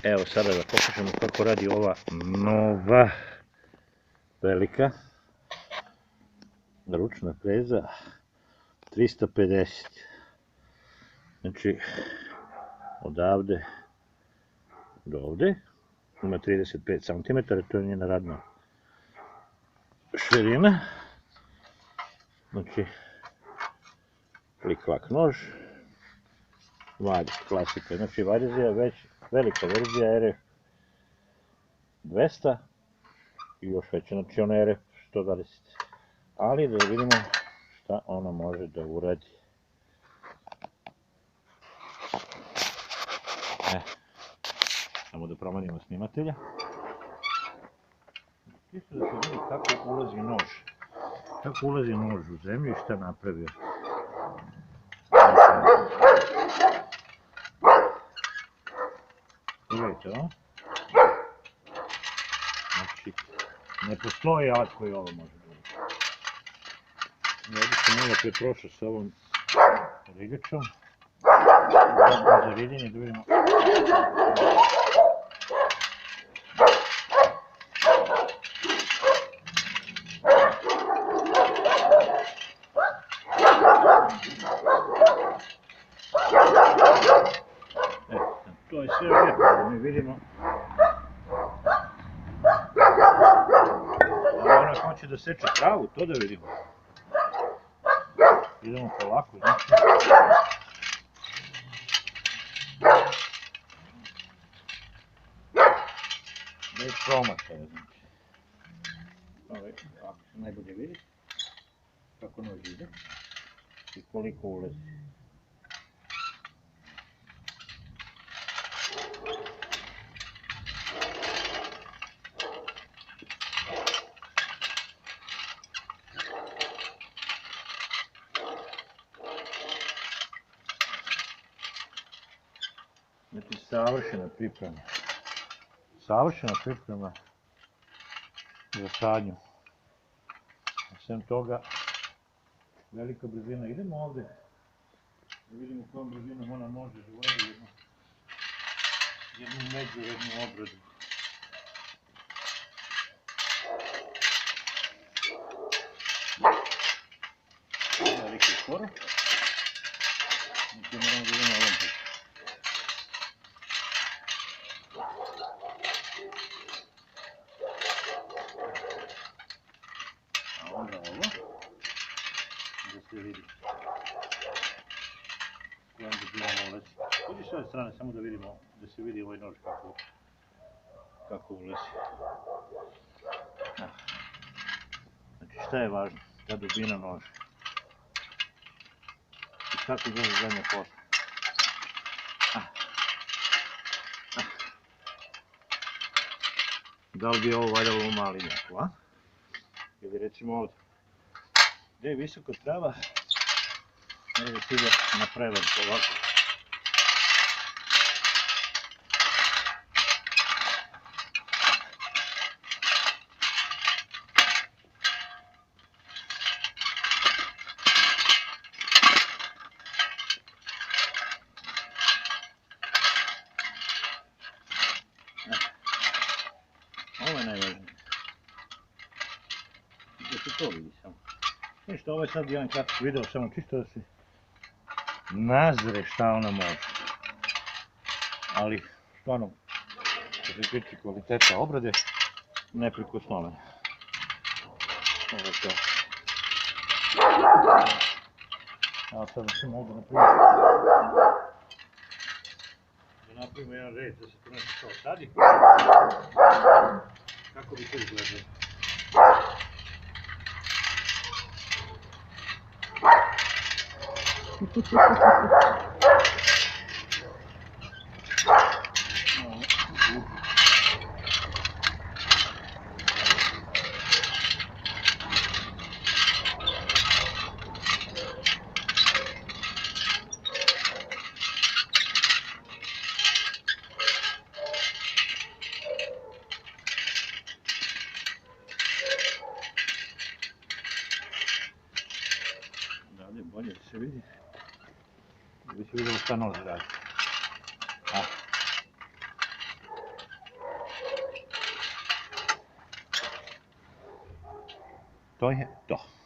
Evo sada da pokažemo kako radi ova nova velika ručna freza 350. Znači odavde do ovde ima 35 cm, to je njena radna širina. Znači klik-klak nož, vadi, klasika. Znači verzija je već velika verzija RF 200 i još veća, znači ona RF 120. Ali da vidimo šta ona može da uradi. Samo da promenimo snimatelja. Čisto da se vidi kako ulazi nož. Kako ulazi nož u zemlju i šta napravio. Pogledajte ovo. Znači, ne postoji alat koji ovo može da uradi. Ovdje sam malo pre prošao sa ovom rigačom. Za ridenje da vidimo. To je sve lijepo, da mi vidimo. Ona hoće da seče travu, to da vidimo. Idemo polako, znači. Bez promašaja, znači. Ovako se najbolje vidi kako nož ide i koliko ulazi. Znači savršena priprema za sadnju. Sem toga, velika brzina. Idemo ovde da vidimo kojom brzinom ona može da uradi jednu međurednu obradu. Veliki skoro. Znači moramo da idemo ovom putu. A onda ovo, da se vidi kojom brzinom ulazi. Udi s ove strane samo da vidimo, da se vidi ovaj nož kako ulazi. Znači šta je važno? Ta dubina noža. I kako izgleda zadnja posla. Da li bi ovo valjalo u malinjaku, a? Ili recimo ovdje. Gdje je visoko trava, mora da se ide na prevrtu ovako. Ovo je najvažnije. Da se to vidi samo. Ništa, ovo je sad jedan kratak video, samo čisto da se nazre šta ona može. Ali, stvarno, što se tiče kvaliteta obrade, neprikosnovena. Ovo je to. Evo sad da ćemo ovdje napravimo jedan red da se to nešto kao sadi. Kako bi to izgledalo? Bolje da se vidi. Da se vidimo šta nož radi. To je to.